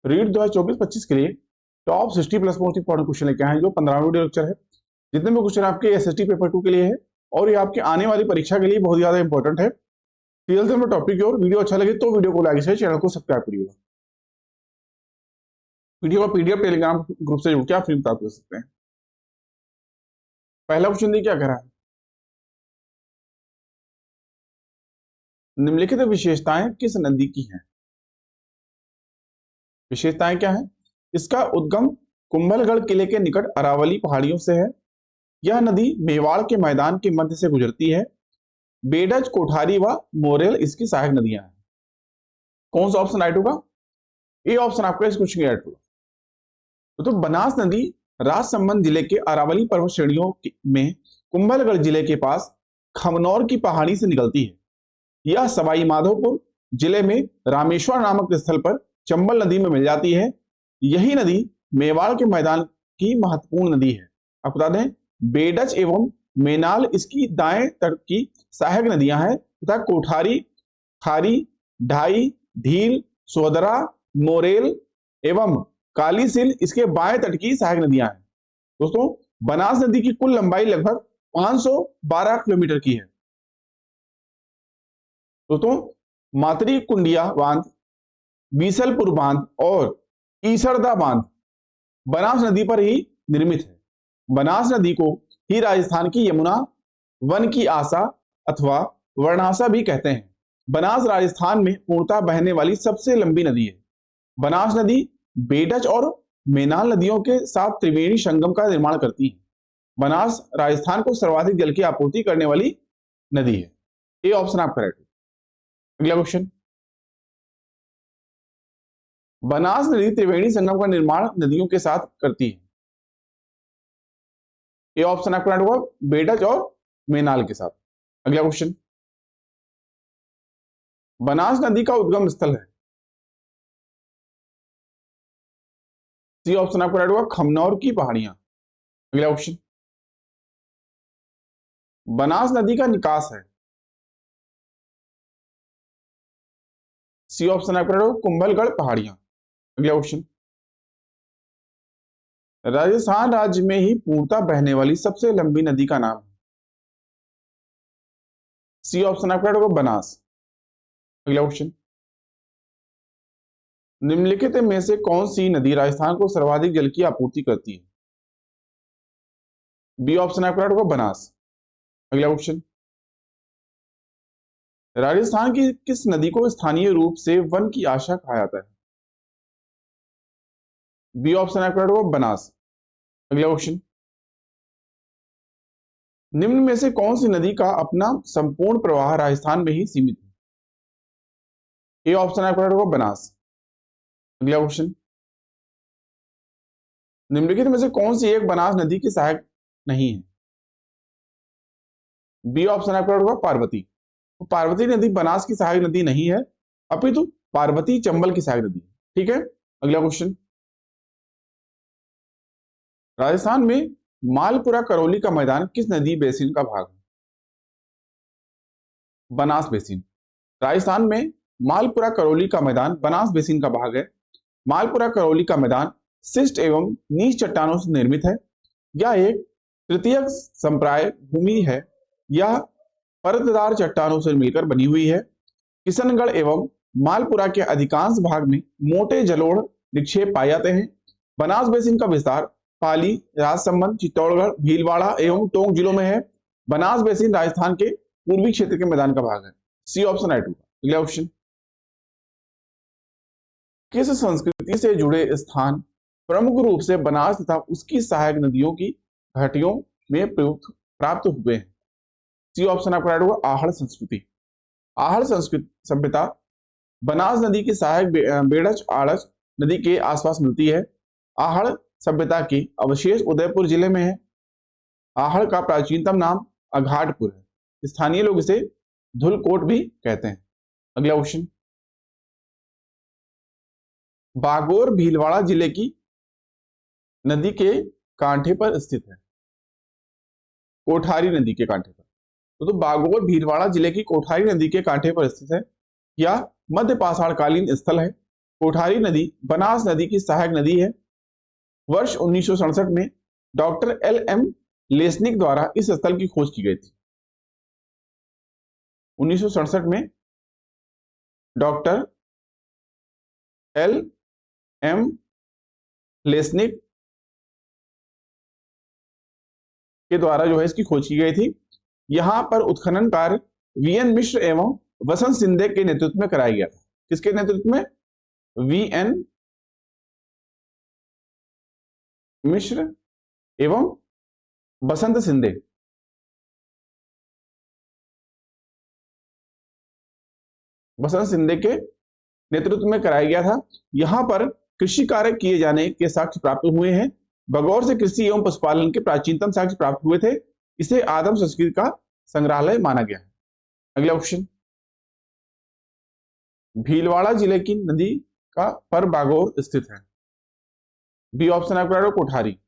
Read 2024-25 के लिए top 60 plus most important question लेके आए हैं, जो 15वां वीडियो लेक्चर है। जितने भी क्वेश्चन आपके एसएसटी पेपर 2 के लिए है और ये आपके आने वाली परीक्षा के लिए बहुत ज्यादा इंपॉर्टेंट है। चलते हैं टॉपिक की ओर। वीडियो अच्छा लगे तो वीडियो को लाइक शेयर, चैनल को सब्सक्राइब करिएगा। वीडियो का पीडीएफ टेलीग्राम ग्रुप से जुड़ के आप फ्री प्राप्त कर सकते हैं। पहला क्वेश्चन देखिए क्या कह रहा है। निम्नलिखित विशेषताएं किस नदी की हैं? विशेषताएं क्या है? इसका उद्गम कुंभलगढ़ किले के निकट अरावली पहाड़ियों से है। यह नदी मेवाड़ के मैदान के मध्य से गुजरती है। बेडज, कोठारी व मोरेल इसकी सहायक नदियां हैं। कौन सा ऑप्शन राइट होगा? ए ऑप्शन आपका इस क्वेश्चन राइट होगा। तो बनास नदी राजसमंद जिले के अरावली पर्वत श्रेणियों में कुंभलगढ़ जिले के पास खमनौर की पहाड़ी से निकलती है। यह सवाई माधोपुर जिले में रामेश्वर नामक स्थल पर चंबल नदी में मिल जाती है। यही नदी मेवाड़ के मैदान की महत्वपूर्ण नदी है। आपको बता दें, बेडच एवं मेनाल इसकी दाएं तट की सहायक नदियां हैं तथा कोठारी, खारी, ढाई, धील, सोदरा, मोरेल एवं कालीसिल इसके बाएं तट की सहायक नदियां हैं। दोस्तों, बनास नदी की कुल लंबाई लगभग 512 किलोमीटर की है। दोस्तों, मातरी कुंडिया बांध, बीसलपुर बांध और ईसरदा बांध बनास नदी पर ही निर्मित है। बनास नदी को ही राजस्थान की यमुना, वन की आशा अथवा वर्णाशा भी कहते हैं। बनास राजस्थान में पूर्णतः बहने वाली सबसे लंबी नदी है। बनास नदी बेडच और मेनाल नदियों के साथ त्रिवेणी संगम का निर्माण करती है। बनास राजस्थान को सर्वाधिक जल की आपूर्ति करने वाली नदी है। ये ऑप्शन आपका राइट है। अगला क्वेश्चन, बनास नदी त्रिवेणी संगम का निर्माण नदियों के साथ करती है। ये ऑप्शन आपका राइट होगा, बेडच और मेनाल के साथ। अगला क्वेश्चन, बनास नदी का उद्गम स्थल है। सी ऑप्शन आपका राइट होगा, खमनौर की पहाड़ियां। अगला क्वेश्चन, बनास नदी का निकास है। सी ऑप्शन आपका राइट होगा, कुंभलगढ़ पहाड़ियां। अगला क्वेश्चन, राजस्थान राज्य में ही पूर्णतः बहने वाली सबसे लंबी नदी का नाम है। सी ऑप्शन आपका राइट होगा, बनास। अगला क्वेश्चन, निम्नलिखित में से कौन सी नदी राजस्थान को सर्वाधिक जल की आपूर्ति करती है? बी ऑप्शन आपका राइट होगा, बनास। अगला क्वेश्चन, राजस्थान की किस नदी को स्थानीय रूप से वन की आशा कहा जाता है? बी ऑप्शन आपका राइट होगा, बनास। अगला क्वेश्चन, निम्न में से कौन सी नदी का अपना संपूर्ण प्रवाह राजस्थान में ही सीमित है? ए ऑप्शन आपका राइट होगा, बनास। अगला क्वेश्चन, निम्नलिखित में से कौन सी एक बनास नदी की सहायक नहीं है? बी ऑप्शन आपका राइट होगा, पार्वती। तो पार्वती नदी बनास की सहायक नदी नहीं है, अपितु पार्वती चंबल की सहायक नदी है। ठीक है। अगला क्वेश्चन, राजस्थान में मालपुरा करौली का मैदान किस नदी बेसिन का भाग है? बनास बेसिन। राजस्थान में मालपुरा करौली का मैदान बनास बेसिन का भाग है। मालपुरा करौली का मैदान शिष्ट एवं नीच चट्टानों से निर्मित है। यह एक तृतीयक संप्राय भूमि है। यह परतदार चट्टानों से मिलकर बनी हुई है। किशनगढ़ एवं मालपुरा के अधिकांश भाग में मोटे जलोढ़ निक्षेप पाए जाते हैं। बनास बेसिन का विस्तार पाली, राजसमंद, चित्तौड़गढ़, भीलवाड़ा एवं टोंक जिलों में है। बनास बेसिन राजस्थान के पूर्वी क्षेत्र के मैदान का भाग है। सी ऑप्शन राइट होगा। अगला क्वेश्चन, किस संस्कृति से जुड़े स्थान प्रमुख रूप से बनास तथा उसकी सहायक नदियों की घाटियों में प्राप्त हुए हैं? सी ऑप्शन आपका राइट होगा, आहड़ संस्कृति। आहड़ संस्कृति सभ्यता बनास नदी की सहायक बेडच आड़च नदी के आसपास मिलती है। आहड़ सभ्यता के अवशेष उदयपुर जिले में है। आहड़ का प्राचीनतम नाम अघाटपुर है। स्थानीय लोग इसे धुलकोट भी कहते हैं। अगला क्वेश्चन, बागोर भीलवाड़ा जिले की नदी के कांठे पर स्थित है। कोठारी नदी के कांठे पर। तो बागोर भीलवाड़ा जिले की कोठारी नदी के कांठे पर स्थित है। यह मध्य पाषाणकालीन स्थल है। कोठारी नदी बनास नदी की सहायक नदी है। वर्ष 1967 में डॉक्टर LM लेस्निक द्वारा इस स्थल की खोज की गई थी। 1967 में डॉक्टर LM लेस्निक के द्वारा जो है इसकी खोज की गई थी। यहां पर उत्खनन कार्य VN मिश्र एवं वसंत सिंधे के नेतृत्व में कराया गया था। किसके नेतृत्व में? VN मिश्र एवं बसंत सिंधे। बसंत सिंधे के नेतृत्व में कराया गया था। यहां पर कृषि कार्य किए जाने के साक्ष्य प्राप्त हुए हैं। बगौर से कृषि एवं पशुपालन के प्राचीनतम साक्ष्य प्राप्त हुए थे। इसे आदम संस्कृति का संग्रहालय माना गया है। अगला क्वेश्चन, भीलवाड़ा जिले की नदी का पर बागोर स्थित है। बी ऑप्शन आपका है कोठारी।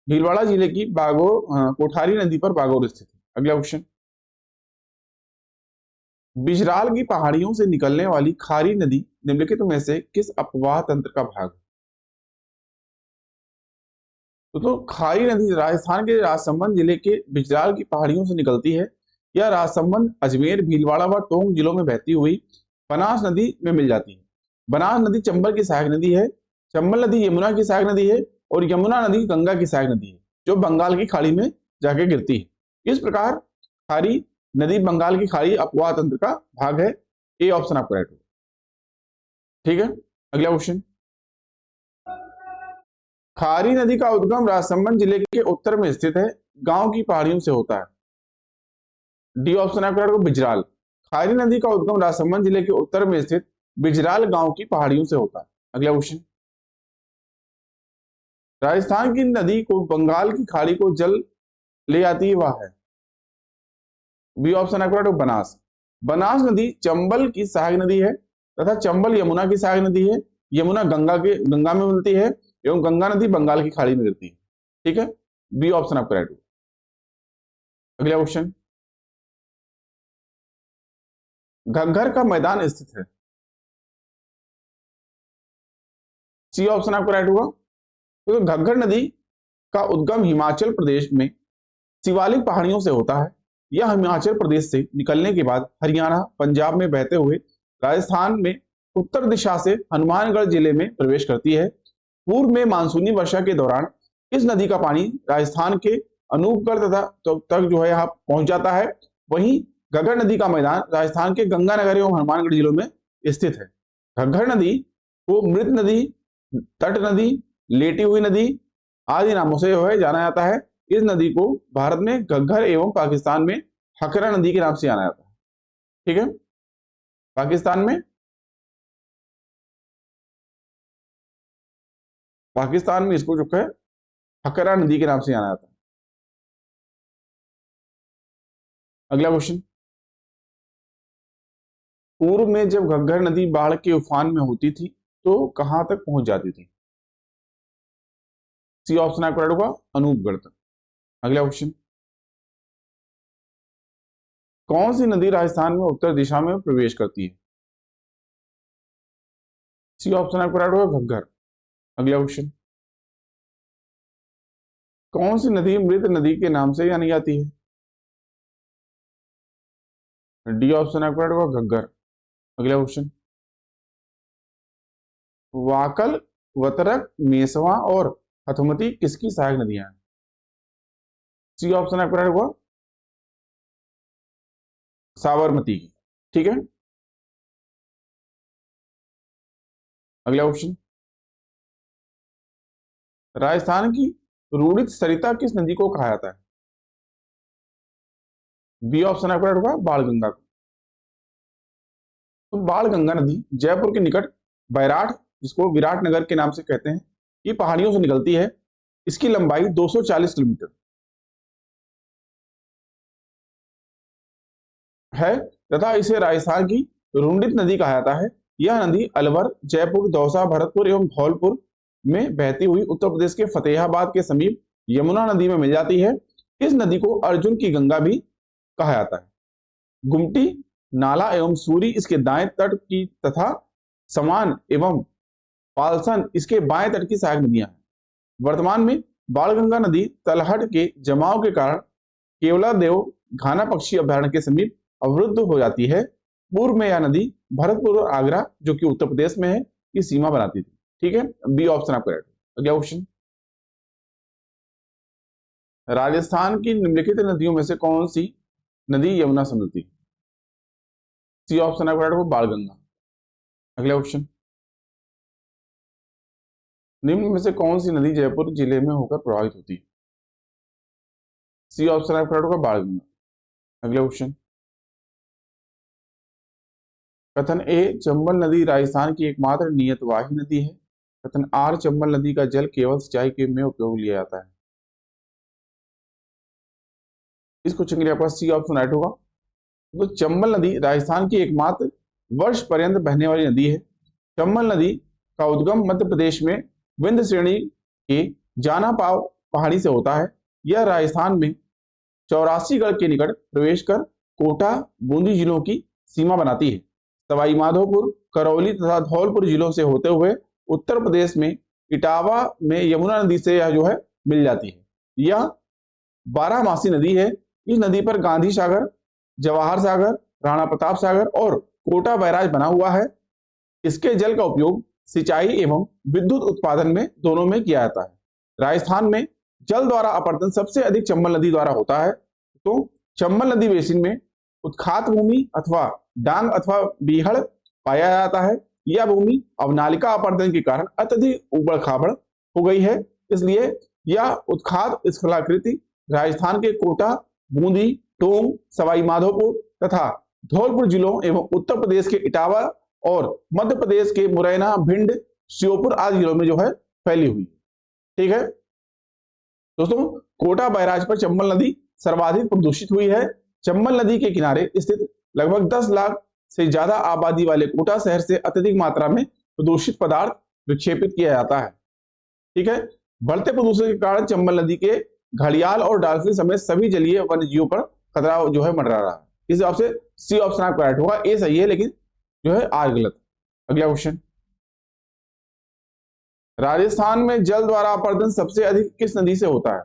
भीलवाड़ा जिले की कोठारी नदी पर बागोर स्थित है। अगला क्वेश्चन, बिजराल की पहाड़ियों से निकलने वाली खारी नदी निम्नलिखित में से किस अपवाह तंत्र का भाग है? तो खारी नदी राजस्थान के राजसमंद जिले के बिजराल की पहाड़ियों से निकलती है। यह राजसमंद, अजमेर, भीलवाड़ा व टोंक जिलों में बहती हुई बनास नदी में मिल जाती है। बनास नदी चंबल की सहायक नदी है। चंबल नदी यमुना की सहायक नदी है और यमुना नदी गंगा की सहायक नदी है जो बंगाल की खाड़ी में जाके गिरती है। इस प्रकार खारी नदी बंगाल की खाड़ी अपवाह तंत्र का भाग है। ए ऑप्शन आपका राइट होगा। ठीक है, अगला क्वेश्चन, खारी नदी का उद्गम राजसमंद जिले के उत्तर में स्थित है, गांव की पहाड़ियों से होता है। डी ऑप्शन आपका राइट होगा, बिजराल। खारी नदी का उद्गम राजसमंद जिले के उत्तर में स्थित बिजराल गांव की पहाड़ियों से होता है। अगला क्वेश्चन, राजस्थान की नदी को बंगाल की खाड़ी को जल ले आती है वह है। बी ऑप्शन आपका राइट होगा, बनास। बनास नदी चंबल की सहायक नदी है तथा चंबल यमुना की सहायक नदी है। यमुना गंगा में मिलती है एवं गंगा नदी बंगाल की खाड़ी में गिरती है। ठीक है, बी ऑप्शन आपका राइट होगा। अगला क्वेश्चन, घग्गर का मैदान स्थित है। सी ऑप्शन आपका राइट होगा। तो घग्गर नदी का उद्गम हिमाचल प्रदेश में शिवालिक पहाड़ियों से होता है। यह हिमाचल प्रदेश से निकलने के बाद हरियाणा, पंजाब में बहते हुए राजस्थान में उत्तर दिशा से हनुमानगढ़ जिले में प्रवेश करती है। पूर्व में मानसूनी वर्षा के दौरान इस नदी का पानी राजस्थान के अनूपगढ़ तक जो है यहाँ पहुंच जाता है। वहीं घग्गर नदी का मैदान राजस्थान के गंगानगर एवं हनुमानगढ़ जिलों में स्थित है। घग्गर नदी को मृत नदी, तट नदी, लेटी हुई नदी आदि नामों से जो है जाना जाता है। इस नदी को भारत में घग्गर एवं पाकिस्तान में हकरा नदी के नाम से जाना जाता है। ठीक है, पाकिस्तान में इसको जो है हकरा नदी के नाम से जाना जाता है। अगला क्वेश्चन, पूर्व में जब घग्गर नदी बाढ़ के उफान में होती थी तो कहां तक पहुंच जाती थी? सी ऑप्शन आपका राइट होगा, अनूपगढ़ तक। अगला क्वेश्चन, कौन सी नदी राजस्थान में उत्तर दिशा में प्रवेश करती है? सी ऑप्शन आपका राइट होगा, घग्गर। अगला क्वेश्चन, कौन सी नदी मृत नदी के नाम से जानी जाती है? डी ऑप्शन आपका राइट होगा, घग्गर। अगला क्वेश्चन, वाकल, वतरक, मेसवा और हथमती किसकी सहायक नदियां हैं? सी ऑप्शन आपका राइट होगा, साबरमती की। ठीक है, अगला क्वेश्चन, राजस्थान की रूढ़ित सरिता किस नदी को कहा जाता है? बी ऑप्शन आपका राइट होगा, बाणगंगा को। तो बाणगंगा नदी जयपुर के निकट बैराठ, जिसको विराटनगर के नाम से कहते हैं, ये पहाड़ियों से निकलती है। इसकी लंबाई 240 किलोमीटर है तथा इसे राजस्थान की रुंडित नदी कहा जाता है। यह नदी अलवर, जयपुर, दौसा, भरतपुर एवं धौलपुर में बहती हुई उत्तर प्रदेश के फतेहाबाद के समीप यमुना नदी में मिल जाती है। इस नदी को अर्जुन की गंगा भी कहा जाता है। गुमटी नाला एवं सूरी इसके दाएं तट की तथा समान एवं पालसन इसके बाएं तट की सहायक नदियां हैं। वर्तमान में बाणगंगा नदी तलहट के जमाव के कारण केवलादेव घाना पक्षी अभयारण्य के समीप अवरुद्ध हो जाती है। पूर्व में यह नदी भरतपुर और आगरा, जो कि उत्तर प्रदेश में है, की सीमा बनाती थी। ठीक है, बी ऑप्शन आपका राइट। अगला क्वेश्चन, राजस्थान की निम्नलिखित नदियों में से कौन सी नदी यमुना से मिलती है? सी ऑप्शन आपका राइट, वो बाणगंगा। अगला क्वेश्चन, निम्न में से कौन सी नदी जयपुर जिले में होकर प्रभावित होती है? सी ऑप्शन आपका राइट होगा, बाणगंगा। अगला क्वेश्चन, कथन ए चंबल नदी राजस्थान की एकमात्र नियतवाही नदी है। कथन आर चंबल नदी का जल केवल सिंचाई के में उपयोग लिया जाता है। इस क्वेश्चन के लिए आपका सी ऑप्शन राइट होगा। तो चंबल नदी राजस्थान की एकमात्र वर्ष पर्यंत बहने वाली नदी है। चंबल नदी का उद्गम मध्य प्रदेश में विंध्य श्रेणी के जाना पाव पहाड़ी से होता है। यह राजस्थान में 84गढ़ के निकट प्रवेश कर कोटा, बूंदी जिलों की सीमा बनाती है। सवाई माधोपुर, करौली तथा धौलपुर जिलों से होते हुए उत्तर प्रदेश में इटावा में यमुना नदी से यह जो है मिल जाती है। यह 12मासी नदी है। इस नदी पर गांधी सागर, जवाहर सागर, राणा प्रताप सागर और कोटा बैराज बना हुआ है। इसके जल का उपयोग सिंचाई एवं विद्युत उत्पादन में दोनों में किया जाता है। राजस्थान में जल द्वारा अपरदन सबसे अधिक चंबल नदी द्वारा होता है। तो चंबल नदी बेसिन में उत्खात भूमि अथवा डांग अथवा बीहड़ पाया जाता है। यह भूमि अवनालिका अपरदन के कारण अत्यधिक उबड़ खाबड़ हो गई है। इसलिए यह उत्खात स्थलाकृति राजस्थान के कोटा, बूंदी, टोंक, सवाई माधोपुर तथा धौलपुर जिलों एवं उत्तर प्रदेश के इटावा और मध्य प्रदेश के मुरैना, भिंड, श्योपुर आदि जिलों में जो है फैली हुई। ठीक है दोस्तों, कोटा बैराज पर चंबल नदी सर्वाधिक प्रदूषित हुई है। चंबल नदी के किनारे स्थित लगभग 10 लाख से ज्यादा आबादी वाले कोटा शहर से अत्यधिक मात्रा में प्रदूषित पदार्थ विक्षेपित किया जाता है। ठीक है, बढ़ते प्रदूषण के कारण चंबल नदी के घड़ियाल और डॉल्फिन समेत सभी जलीय वन्य जीवों पर खतरा जो है मंडरा रहा है। इस हिसाब से सी ऑप्शन आपका राइट होगा। ए सही है, लेकिन जो है आर गलत। अगला क्वेश्चन, राजस्थान में जल द्वारा अपरदन सबसे अधिक किस नदी से होता है?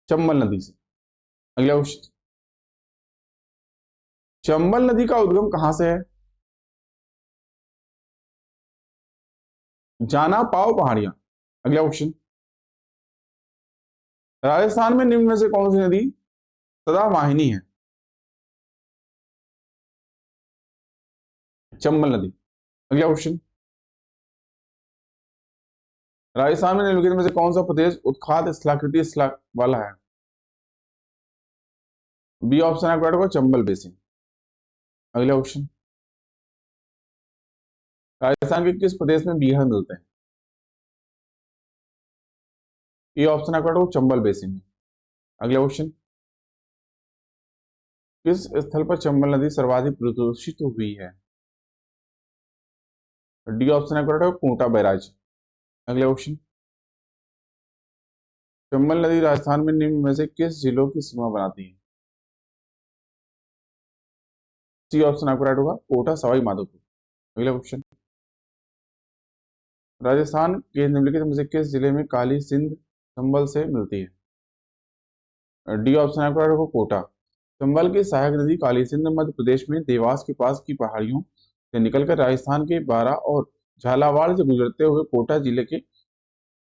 चंबल नदी से। अगला क्वेश्चन, चंबल नदी का उद्गम कहां से है? जाना पाव पहाड़ियां। अगला क्वेश्चन, राजस्थान में निम्न में से कौन सी नदी सदावाहिनी है? चंबल नदी। अगला क्वेश्चन, राजस्थान में निम्नलिखित में से कौन सा प्रदेश उत्खात स्थलाकृति वाला है? बी ऑप्शन आपका राइट होगा, चंबल बेसिन। अगला क्वेश्चन, राजस्थान के किस प्रदेश में बीहड़ मिलते हैं? ये ऑप्शन आपका राइट होगा, चंबल बेसिन में। अगला क्वेश्चन, किस स्थल पर चंबल नदी सर्वाधिक प्रदूषित हुई है? डी ऑप्शन आपका राइट होगा, कोटा बैराज। अगला क्वेश्चन, चंबल नदी राजस्थान में निम्न में से किस जिलों की सीमा बनाती है? सी ऑप्शन आपका राइट होगा, कोटा, सवाई माधोपुर। अगला क्वेश्चन, राजस्थान के निम्नलिखित में से किस जिले में काली सिंध चंबल से मिलती है? डी ऑप्शन आपका राइट होगा, कोटा। चंबल की सहायक नदी काली सिंध मध्य प्रदेश में देवास के पास की पहाड़ियों से निकलकर राजस्थान के बारा और झालावाड़ से गुजरते हुए कोटा जिले के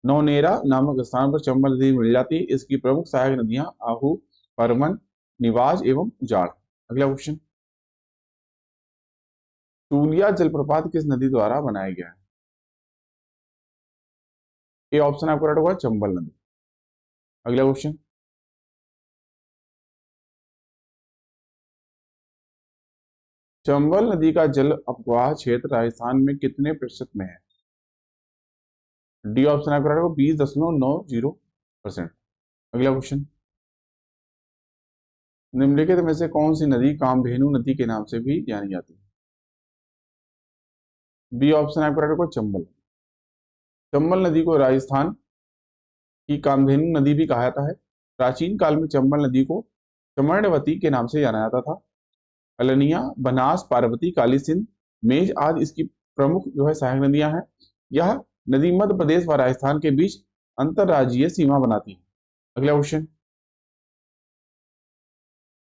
नौनेरा नामक स्थान पर चंबल नदी मिल जाती है। इसकी प्रमुख सहायक नदियां आहू, परमन, निवाज एवं उजाड़। अगला क्वेश्चन, टूलिया जलप्रपात किस नदी द्वारा बनाया गया है? ए ऑप्शन आपका राइट होगा, चंबल नदी। अगला क्वेश्चन, चंबल नदी का जल अपवाह क्षेत्र राजस्थान में कितने प्रतिशत में है? डी ऑप्शन आपका राइट होगा, 20.90%। अगला क्वेश्चन, निम्नलिखित में से कौन सी नदी कामधेनु नदी के नाम से भी जानी जाती है? बी ऑप्शन आपका राइट होगा, चंबल। चंबल नदी को राजस्थान की कामधेनु नदी भी कहा जाता है। प्राचीन काल में चंबल नदी को चमर्णवती के नाम से जाना जाता था। अलनिया, बनास, पार्वती, काली सिंध, मेज आदि इसकी प्रमुख जो है सहायक नदियां हैं। यह नदी मध्य प्रदेश व राजस्थान के बीच अंतरराज्यीय सीमा बनाती है। अगला क्वेश्चन,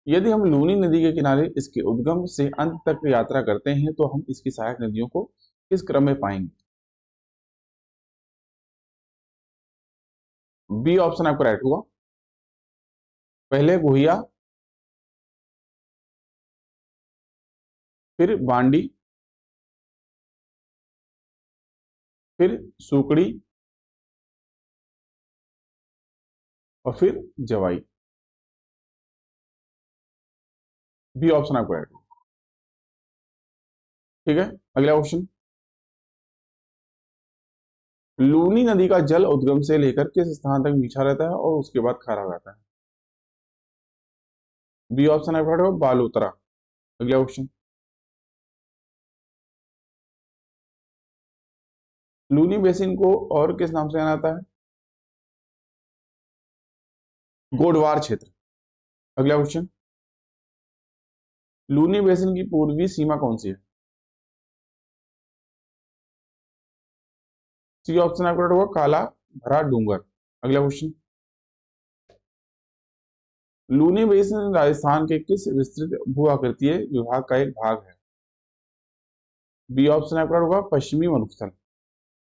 यदि हम लूनी नदी के किनारे इसके उद्गम से अंत तक यात्रा करते हैं तो हम इसकी सहायक नदियों को किस क्रम में पाएंगे? बी ऑप्शन आपका राइट होगा। पहले गुहिया, फिर बांडी, फिर सुकड़ी और फिर जवाई। बी ऑप्शन आपका राइट होगा। ठीक है, अगला क्वेश्चन, लूनी नदी का जल उद्गम से लेकर किस स्थान तक मीठा रहता है और उसके बाद खारा हो जाता है? बी ऑप्शन आपका राइट होगा, बालोतरा। अगला क्वेश्चन, लूनी बेसिन को और किस नाम से जाना जाता है? गोडवार क्षेत्र। अगला क्वेश्चन, लूनी बेसिन की पूर्वी सीमा कौन सी है? सी ऑप्शन आपका राइट होगा, काला भरा डूंगर। अगला क्वेश्चन, लूनी बेसिन राजस्थान के किस विस्तृत भू आकृतीय विभाग का एक भाग है? बी ऑप्शन आपका होगा, पश्चिमी मरुस्थल।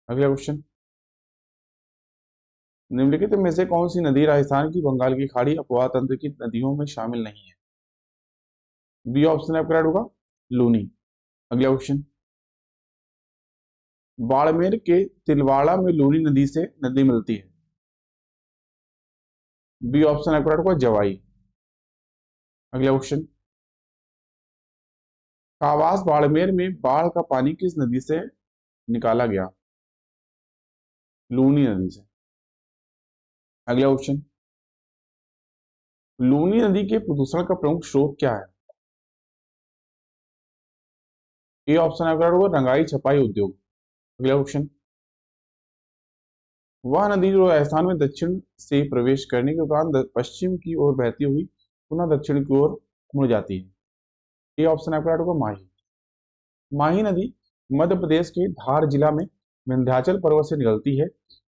अगला क्वेश्चन, निम्नलिखित में से कौन सी नदी राजस्थान की बंगाल की खाड़ी अपवाह तंत्र की नदियों में शामिल नहीं है? बी ऑप्शन आपका होगा, लूनी। अगला क्वेश्चन, बाड़मेर के तिलवाड़ा में लूनी नदी से नदी मिलती है। बी ऑप्शन आपका होगा, जवाई। अगला क्वेश्चन, कावास बाड़मेर में बाढ़ का पानी किस नदी से निकाला गया? लूनी नदी से। अगला क्वेश्चन, लूनी नदी के प्रदूषण का प्रमुख स्रोत क्या है? ए ऑप्शन आपका होगा, रंगाई छपाई उद्योग। अगला क्वेश्चन, वह नदी जो राजस्थान में दक्षिण से प्रवेश करने के उपरांत पश्चिम की ओर बहती हुई पुनः दक्षिण की ओर मुड़ जाती है। ये ऑप्शन आपका होगा, माही। माही नदी मध्य प्रदेश के धार जिला में विंध्याचल पर्वत से निकलती है।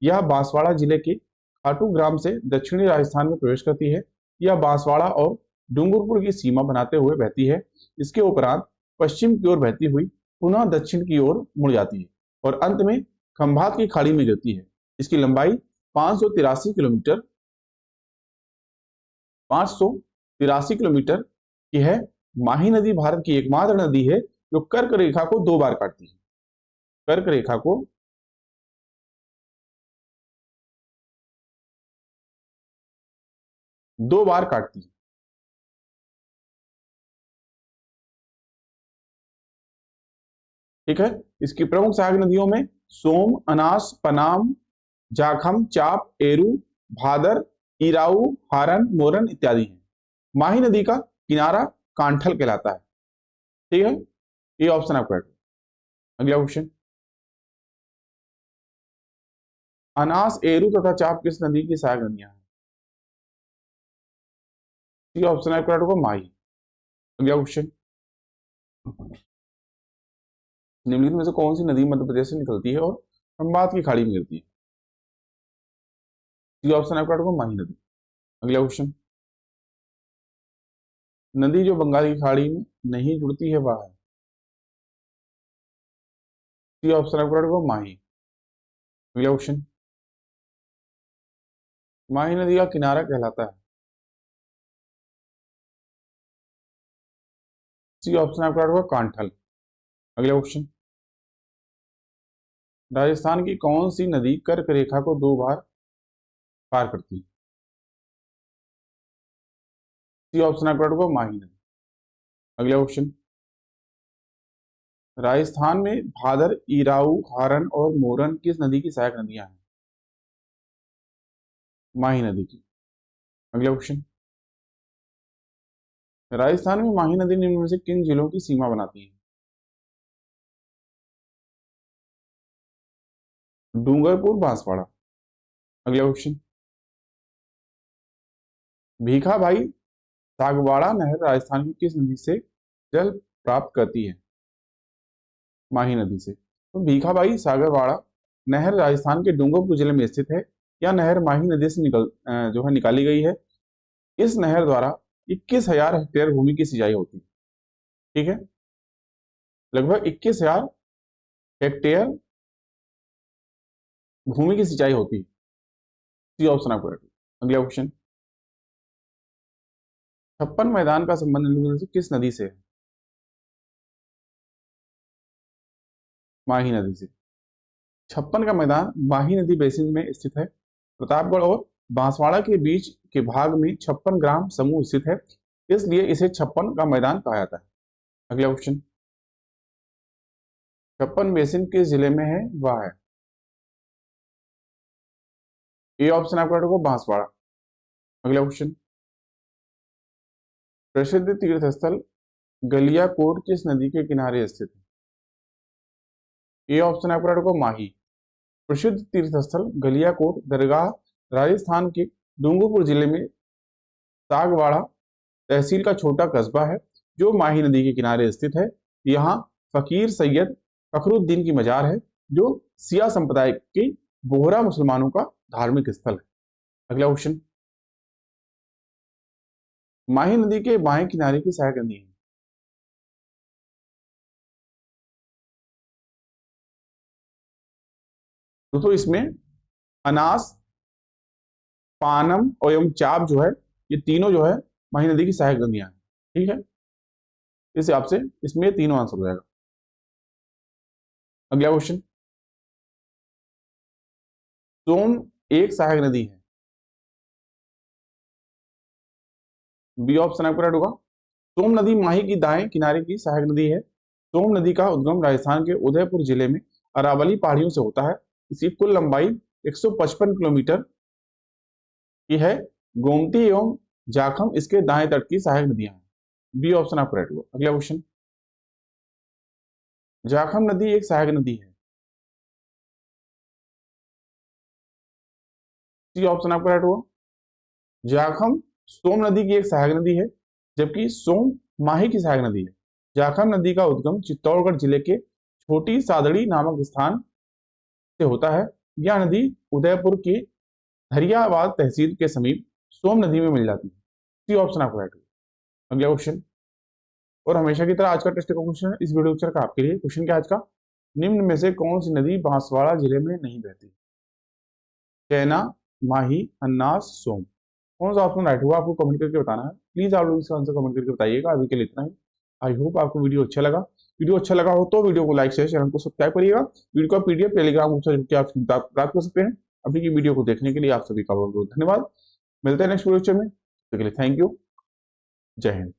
यह बांसवाड़ा जिले के खाटू ग्राम से दक्षिणी राजस्थान में प्रवेश करती है। यह बांसवाड़ा और डूंगरपुर की सीमा बनाते हुए बहती है। इसके उपरांत पश्चिम की ओर बहती हुई पुनः दक्षिण की ओर मुड़ जाती है और अंत में खंभात की खाड़ी में गिरती है। इसकी लंबाई 583 किलोमीटर 583 किलोमीटर की है। माही नदी भारत की एकमात्र नदी है जो कर्क रेखा को 2 बार काटती है। कर्क रेखा को 2 बार काटती है। ठीक है, इसकी प्रमुख सहायक नदियों में सोम, अनास, पनाम, जाखम, चाप, एरू, भादर, इराऊ, हारन, मोरन इत्यादि हैं। माही नदी का किनारा कांठल कहलाता है। ठीक है, ये ऑप्शन आपका है। अगला क्वेश्चन, अनास, एरू तथा चाप किस नदी की सहायक नदियां हैं? ये ऑप्शन आपका होगा, माही। अगला क्वेश्चन, निम्नलिखित में से कौन सी नदी मध्य प्रदेश से निकलती है और खंभात की खाड़ी में गिरती है? ये ऑप्शन आपका होगा, माही नदी। अगला क्वेश्चन, नदी जो बंगाल की खाड़ी में नहीं जुड़ती है वह है? ये ऑप्शन आपका होगा, माही। अगला क्वेश्चन, माही नदी का किनारा कहलाता है? सी ऑप्शन आपका होगा, कांठल। अगला क्वेश्चन, राजस्थान की कौन सी नदी कर्क रेखा को 2 बार पार करती है? सी ऑप्शन आपका होगा, माही नदी। अगला क्वेश्चन, राजस्थान में भादर, इराऊ, हारन और मोरन किस नदी की सहायक नदियां हैं? माही नदी की। अगला क्वेश्चन, राजस्थान में माही नदी निम्न में से किन जिलों की सीमा बनाती है? डूंगरपुर, बांसवाड़ा। अगला क्वेश्चन, भीखा भाई सागवाड़ा नहर राजस्थान की किस नदी से जल प्राप्त करती है? माही नदी से। तो भीखाबाई सागरवाड़ा नहर राजस्थान के डूंगरपुर जिले में स्थित है। यह नहर माही नदी से जो है निकाली गई है। इस नहर द्वारा 21,000 हेक्टेयर भूमि की सिंचाई होती है। ठीक है, लगभग 21,000 हेक्टेयर भूमि की सिंचाई होती है। सी ऑप्शन आपको रखिए। अगला क्वेश्चन, छप्पन मैदान का संबंध निम्नलिखित में से किस नदी से है? माही नदी से। छप्पन का मैदान माही नदी बेसिन में स्थित है। प्रतापगढ़ और बांसवाड़ा के बीच के भाग में 56 ग्राम समूह स्थित है, इसलिए इसे छप्पन का मैदान कहा जाता है। अगला क्वेश्चन, छप्पन बेसिन किस जिले में है? वह है ए ऑप्शन आपका होगा बांसवाड़ा। अगला क्वेश्चन, प्रसिद्ध तीर्थ स्थल गलियाकोट किस नदी के किनारे स्थित है? ए ऑप्शन आपका होगा माही। प्रसिद्ध तीर्थ स्थल गलियाकोट दरगाह राजस्थान के डूंगरपुर जिले में सागवाड़ा तहसील का छोटा कस्बा है, जो माही नदी के किनारे स्थित है। यहाँ फकीर सैयद फखरुद्दीन की मजार है, जो सिया संप्रदाय के बोहरा मुसलमानों का धार्मिक स्थल है। अगला क्वेश्चन, माही नदी के बाएं किनारे की सहायक नदी है? दोस्तों इसमें अनास, पानम और एवं चाप जो है, ये तीनों जो है माही नदी की सहायक नदियां हैं। ठीक है, इस हिसाब से इसमें तीनों आंसर हो जाएगा। अगला क्वेश्चन, सोम एक सहायक नदी है? बी ऑप्शन आपका राइट होगा। सोम नदी माही की दाएं किनारे की सहायक नदी है। सोम नदी का उद्गम राजस्थान के उदयपुर जिले में अरावली पहाड़ियों से होता है। इसकी कुल लंबाई 155 किलोमीटर की है। गोमती एवं जाखम इसके दाएं तट की सहायक नदियां हैं। बी ऑप्शन आपका राइट होगा। अगला क्वेश्चन, जाखम नदी एक सहायक नदी है? सी ऑप्शन आपका राइट होगा। जाखम सोम नदी की एक सहायक नदी है, जबकि सोम माही की सहायक नदी है। जाखम नदी का उद्गम चित्तौड़गढ़ जिले के छोटी सादड़ी नामक स्थान से होता है। यह नदी उदयपुर की हरियाबाद तहसील के समीप सोम नदी में मिल जाती है। सी ऑप्शन आपका राइट होगा। अगला क्वेश्चन, और हमेशा की तरह आज का टेस्ट का क्वेश्चन इस वीडियो लेक्चर का आपके लिए। क्वेश्चन क्या आज का, निम्न में से कौन सी नदी बांसवाड़ा जिले में नहीं बहती? कैना, माही, अन्नास, सोम। कौन सा ऑप्शन राइट हुआ आपको कमेंट करके बताना है। प्लीज आप लोग इसका आंसर कमेंट करके बताइएगा। अभी के लिए इतना ही। आई होप आपको वीडियो अच्छा लगा। वीडियो अच्छा लगा हो तो वीडियो को लाइक शेयर, चैनल को सब्सक्राइब करिएगा। वीडियो का पीडीएफ टेलीग्राम से आप प्राप्त कर सकते हैं। अभी की वीडियो को देखने के लिए आप सभी का बहुत बहुत धन्यवाद। मिलते हैं नेक्स्ट वीडियो में। तो के लिए थैंक यू। जय हिंद।